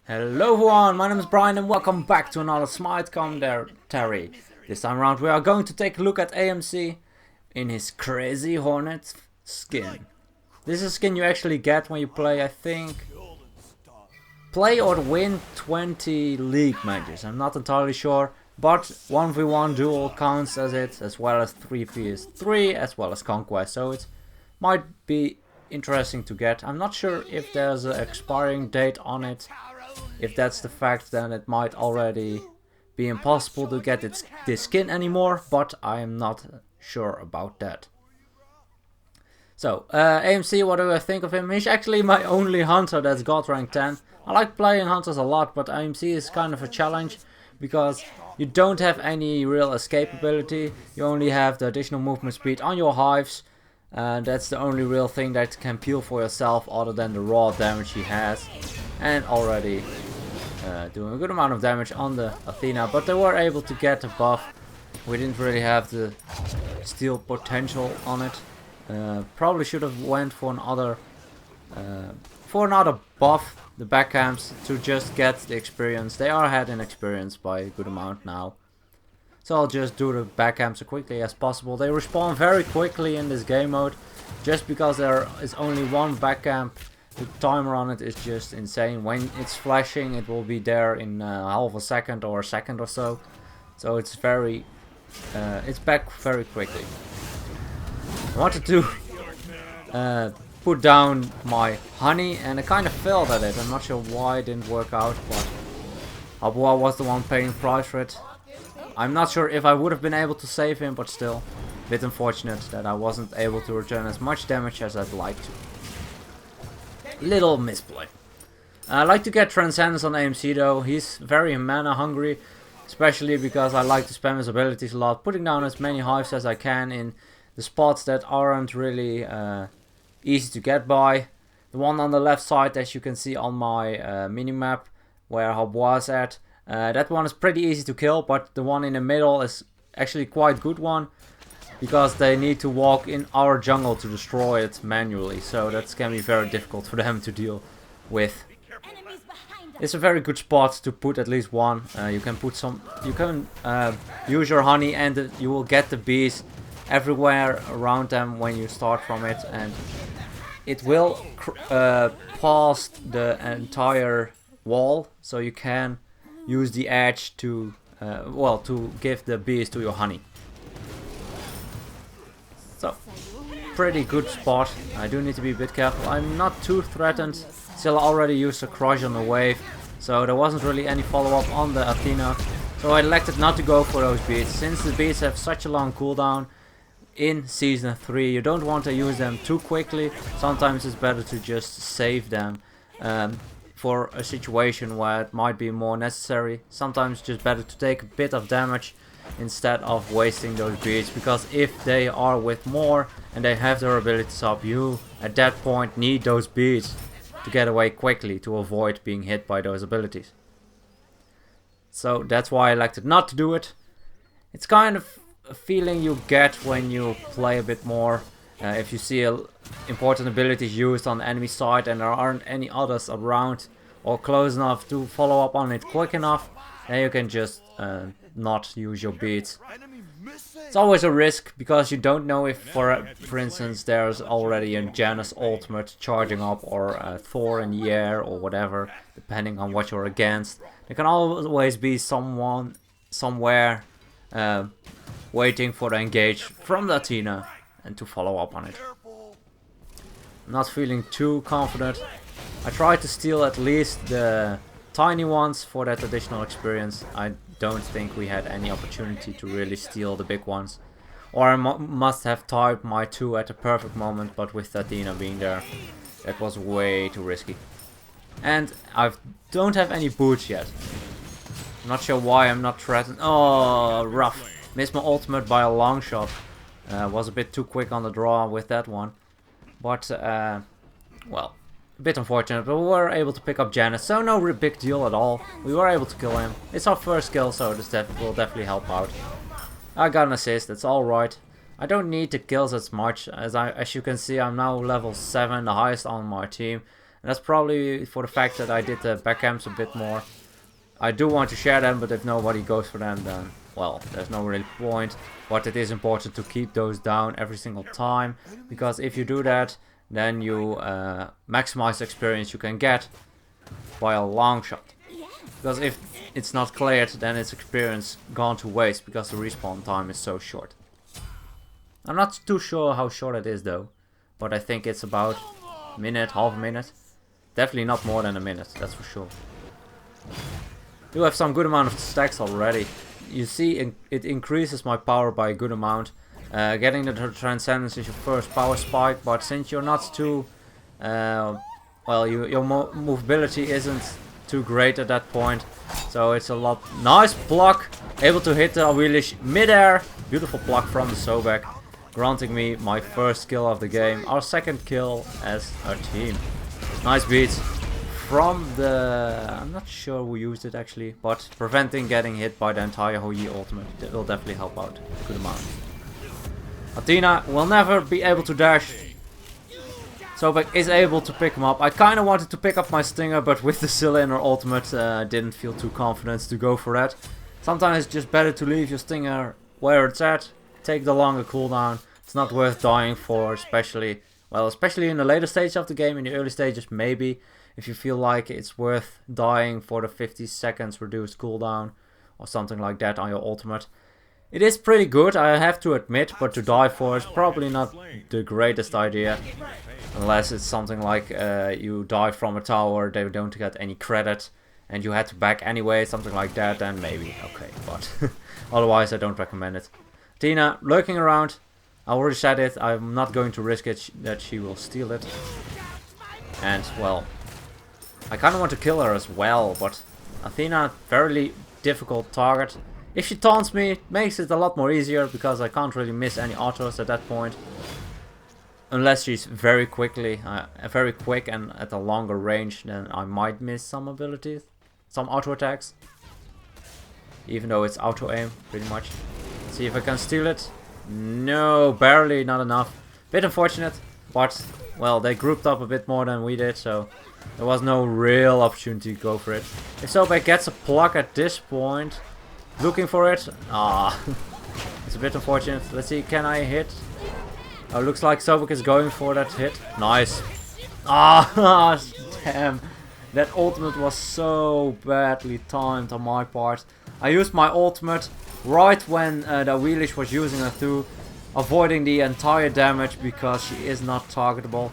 Hello everyone, my name is Brian and welcome back to another Smite commentary. This time around we are going to take a look at AMC in his crazy Hornet skin. This is a skin you actually get when you play, I think, play or win 20 league matches. I'm not entirely sure, but 1v1 duel counts as it, as well as 3vs3, as well as conquest, so it might be interesting to get. I'm not sure if there's an expiring date on it. If that's the fact, then it might already be impossible to get this skin anymore, but I am not sure about that. So, AMC, what do I think of him? He's actually my only hunter that's got rank 10. I like playing hunters a lot, but AMC is kind of a challenge because you don't have any real escape ability. You only have the additional movement speed on your hives, and that's the only real thing that can peel for yourself other than the raw damage he has. And already doing a good amount of damage on the Athena, but they were able to get a buff. We didn't really have the steal potential on it. Probably should have went for another buff, the back camps, to just get the experience. They are ahead in experience by a good amount now. So I'll just do the back camps as quickly as possible. They respawn very quickly in this game mode, just because there is only one back camp. The timer on it is just insane. When it's flashing, it will be there in half a second or a second or so. So it's very, it's back very quickly. I wanted to put down my honey, and I kind of failed at it. I'm not sure why it didn't work out, but Abua was the one paying the price for it. I'm not sure if I would have been able to save him, but still, a bit unfortunate that I wasn't able to return as much damage as I'd like to. Little misplay. I like to get Transcendence on AMC though. He's very mana hungry, especially because I like to spam his abilities a lot, putting down as many hives as I can in the spots that aren't really easy to get by. The one on the left side, as you can see on my minimap where Hub was at, that one is pretty easy to kill, but the one in the middle is actually quite a good one, because they need to walk in our jungle to destroy it manually, so that can be very difficult for them to deal with. It's a very good spot to put at least one. You can put some, you can use your honey, and you will get the bees everywhere around them when you start from it, and it will pass the entire wall, so you can use the edge to to give the bees to your honey. So, pretty good spot. I do need to be a bit careful. I'm not too threatened. Still, I already used a crush on the wave, so there wasn't really any follow-up on the Athena. So I elected not to go for those beats. Since the beats have such a long cooldown in Season 3, you don't want to use them too quickly. Sometimes it's better to just save them for a situation where it might be more necessary. Sometimes it's just better to take a bit of damage instead of wasting those beats, because if they are with more and they have their abilities up, you at that point need those beats to get away quickly to avoid being hit by those abilities. So that's why I elected not to do it. It's kind of a feeling you get when you play a bit more. If you see important abilities used on the enemy side and there aren't any others around or close enough to follow up on it quick enough, then you can just not use your beats. It's always a risk, because you don't know if, for instance, there's already a Janus ultimate charging up, or a Thor in the air, or whatever, depending on what you're against. There can always be someone somewhere waiting for the engage from the Athena and to follow up on it. I'm not feeling too confident. I tried to steal at least the tiny ones for that additional experience. I don't think we had any opportunity to really steal the big ones. Or I must have timed my 2 at the perfect moment, but with Athena being there, that was way too risky. And I don't have any boots yet. I'm not sure why I'm not threatened. Oh, rough. Missed my ultimate by a long shot. Was a bit too quick on the draw with that one. But, well, a bit unfortunate, but we were able to pick up Janus, so no big deal at all. We were able to kill him. It's our first kill, so this will definitely help out. I got an assist, that's alright. I don't need the kills as much, as you can see I'm now level 7, the highest on my team. And that's probably for the fact that I did the backcamps a bit more. I do want to share them, but if nobody goes for them, then, well, there's no real point. But it is important to keep those down every single time, because if you do that, then you maximize the experience you can get by a long shot. Because if it's not cleared, then it's experience gone to waste, because the respawn time is so short. I'm not too sure how short it is though, but I think it's about a minute, half a minute. Definitely not more than a minute, that's for sure. Do have some good amount of stacks already. You see, it increases my power by a good amount. Getting the Transcendence is your first power spike, but since you're not too... well, your movability isn't too great at that point. So it's a lot... Nice block! Able to hit the Awilish mid-air. Beautiful block from the Sobek, granting me my first kill of the game. Our second kill as a team. Nice beats from the... I'm not sure who used it actually, but preventing getting hit by the entire Hou Yi ultimate. That will definitely help out a good amount. Athena will never be able to dash. Sobek is able to pick him up. I kind of wanted to pick up my Stinger, but with the Scylla in her ultimate, I didn't feel too confident to go for that. Sometimes it's just better to leave your Stinger where it's at. Take the longer cooldown. It's not worth dying for, especially in the later stage of the game. In the early stages, maybe. If you feel like it's worth dying for the 50 seconds reduced cooldown or something like that on your ultimate. It is pretty good, I have to admit, but to die for is probably not the greatest idea. Unless it's something like you die from a tower, they don't get any credit, and you had to back anyway, something like that, then maybe, okay, but otherwise I don't recommend it. Tina, lurking around, I already said it, I'm not going to risk it that she will steal it. And, well, I kind of want to kill her as well, but Athena, very difficult target. If she taunts me, it makes it a lot more easier, because I can't really miss any autos at that point. Unless she's very quick and at a longer range, then I might miss some abilities, some auto attacks. Even though it's auto aim, pretty much. Let's see if I can steal it. No, barely, not enough. Bit unfortunate, but, well, they grouped up a bit more than we did, so there was no real opportunity to go for it. If Sobek gets a pluck at this point, looking for it. It's a bit unfortunate. Let's see, can I hit? Oh, looks like Sobek is going for that hit. Nice. Damn. That ultimate was so badly timed on my part. I used my ultimate right when the Awilish was using her too, avoiding the entire damage because she is not targetable.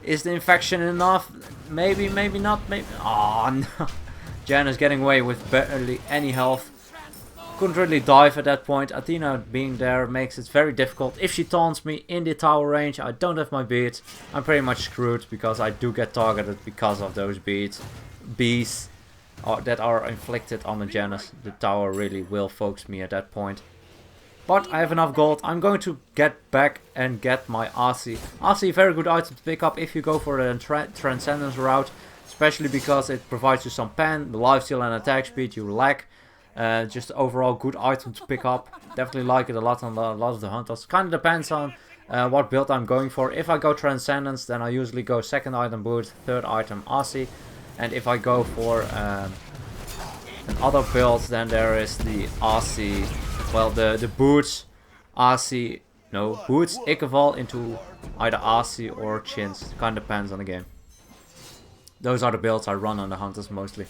Is the infection enough? Maybe, maybe not, maybe... no. Jan is getting away with barely any health. Couldn't really dive at that point. Athena being there makes it very difficult. If she taunts me in the tower range, I don't have my beads. I'm pretty much screwed because I do get targeted because of those beads. Bees that are inflicted on the Janus. The tower really will focus me at that point. But I have enough gold. I'm going to get back and get my RC. RC, very good item to pick up if you go for the Transcendence route. Especially because it provides you some pen, the lifesteal and attack speed you lack. Just overall good item to pick up. Definitely like it a lot on a lot of the hunters. Kind of depends on what build I'm going for. If I go Transcendence, then I usually go second item boot, third item RC. And if I go for another build, then there is the RC. Well, the boots, RC, no, boots equal into either RC or chins. Kind of depends on the game. Those are the builds I run on the hunters mostly.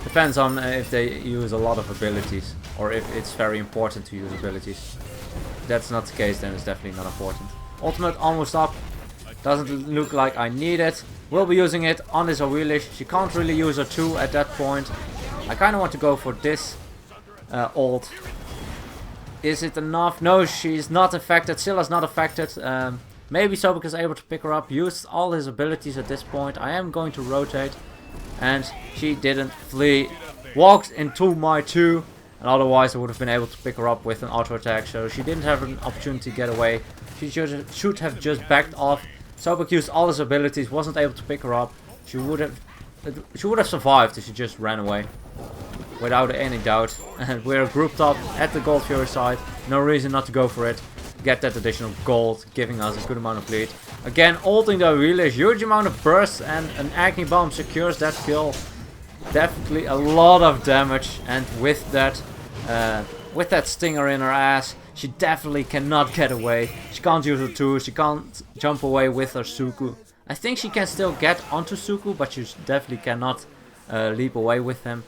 Depends on if they use a lot of abilities or if it's very important to use abilities. If that's not the case, then it's definitely not important. Ultimate almost up. Doesn't look like I need it. Will be using it on this Awilish. She can't really use her 2 at that point. I kind of want to go for this ult. Is it enough? No, she's not affected. Scylla's not affected. Maybe Sobek is able to pick her up. Used all his abilities at this point. I am going to rotate. And she didn't flee. Walked into my 2. And otherwise I would have been able to pick her up with an auto attack. So she didn't have an opportunity to get away. She should have just backed off. Sobek used all his abilities. Wasn't able to pick her up. She would have survived if she just ran away. Without any doubt. And we're grouped up at the Gold Fury side. No reason not to go for it. get that additional gold, giving us a good amount of lead. Again, ulting the wheelish, huge amount of burst, and an Agni Bomb secures that kill. Definitely a lot of damage, and with that stinger in her ass, she definitely cannot get away. She can't use her 2, she can't jump away with her Suku. I think she can still get onto Suku, but she definitely cannot leap away with him.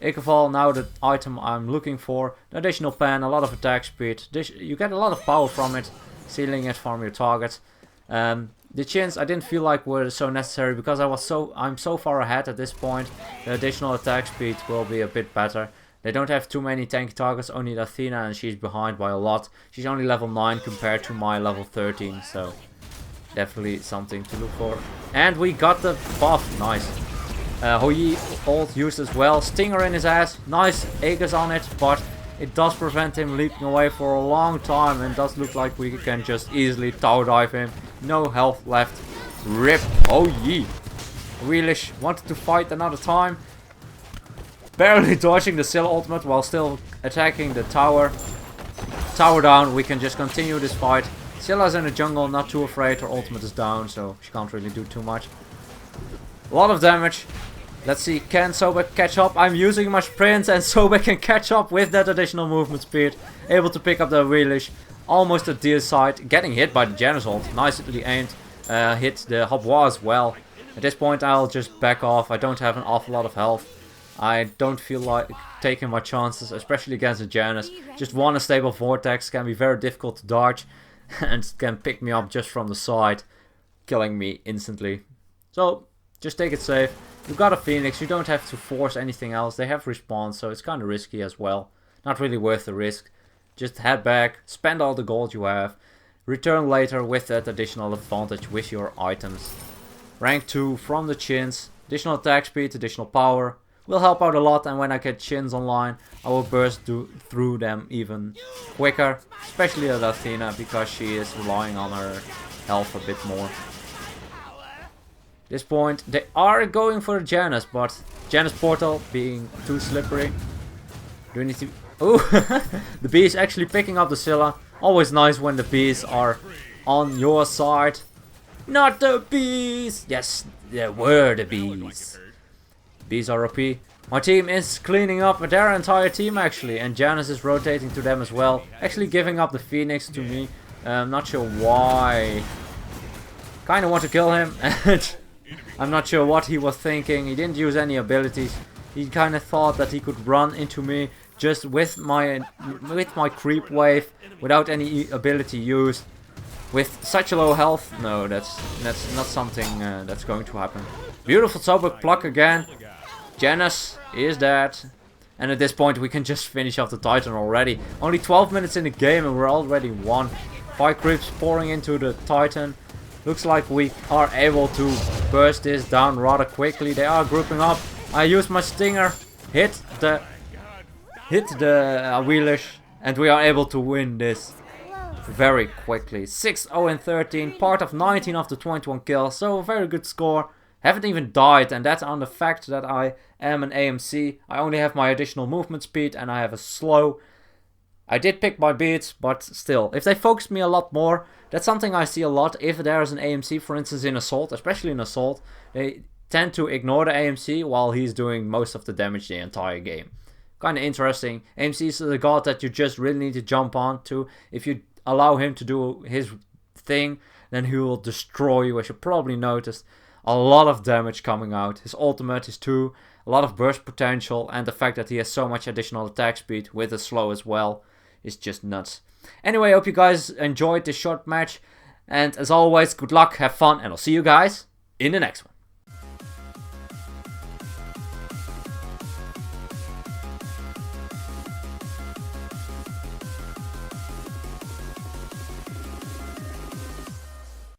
Ikefall, now the item I'm looking for. The additional pen, a lot of attack speed. You get a lot of power from it, sealing it from your target. The chins I didn't feel like were so necessary because I'm so far ahead at this point. The additional attack speed will be a bit better. They don't have too many tanky targets, only the Athena, and she's behind by a lot. She's only level 9 compared to my level 13, so definitely something to look for. And we got the buff, nice. Houyi ult used as well, stinger in his ass, nice Aegis on it, but it does prevent him leaping away for a long time, and does look like we can just easily tower dive him. No health left. RIP Houyi. Wheelish wanted to fight another time. Barely dodging the Scylla ultimate while still attacking the tower. Tower down, we can just continue this fight. Scylla's in the jungle, not too afraid, her ultimate is down, so she can't really do too much. A lot of damage. Let's see, can Sobek catch up? I'm using my sprint and Sobek can catch up with that additional movement speed. Able to pick up the wheelish. Almost at deer side. Getting hit by the Janus ult. Nicely aimed. Hit the Habois as well. At this point I'll just back off. I don't have an awful lot of health. I don't feel like taking my chances, especially against the Janus. Just one unstable vortex can be very difficult to dodge. And can pick me up just from the side. Killing me instantly. So, just take it safe. You've got a Phoenix, you don't have to force anything else. They have respawn, so it's kind of risky as well. Not really worth the risk. Just head back, spend all the gold you have. Return later with that additional advantage with your items. Rank 2 from the chins. Additional attack speed, additional power. Will help out a lot, and when I get chins online, I will burst through them even quicker. Especially at Athena, because she is relying on her health a bit more. This point, they are going for Janus, but Janus portal being too slippery. Do we need to... Oh, the bee is actually picking up the Scylla. Always nice when the bees are on your side. Not the bees! Yes, there were the bees. Bees are OP. My team is cleaning up their entire team actually, and Janus is rotating to them as well. Actually giving up the Phoenix to me. Not sure why. Kinda want to kill him. I'm not sure what he was thinking. He didn't use any abilities. He kind of thought that he could run into me just with my creep wave without any ability used. With such a low health, no, that's not something that's going to happen. Beautiful Sobek pluck again. Janus is dead. And at this point we can just finish off the Titan already. Only 12 minutes in the game and we're already won. 5 creeps pouring into the Titan. Looks like we are able to burst this down rather quickly. They are grouping up. I use my stinger, hit the wheelish, and we are able to win this very quickly. 6-0-13, part of 19 of the 21 kills, so a very good score. Haven't even died, and that's on the fact that I am an AMC. I only have my additional movement speed and I have a slow. I did pick my beats, but still, if they focused me a lot more, that's something I see a lot. If there's an AMC, for instance, in Assault, especially in Assault, they tend to ignore the AMC while he's doing most of the damage the entire game. Kind of interesting. AMC is the god that you just really need to jump on to. If you allow him to do his thing, then he will destroy you, as you probably noticed. A lot of damage coming out. His ultimate is 2, a lot of burst potential, and the fact that he has so much additional attack speed with a slow as well is just nuts. Anyway, I hope you guys enjoyed this short match, and as always, good luck, have fun, and I'll see you guys in the next one.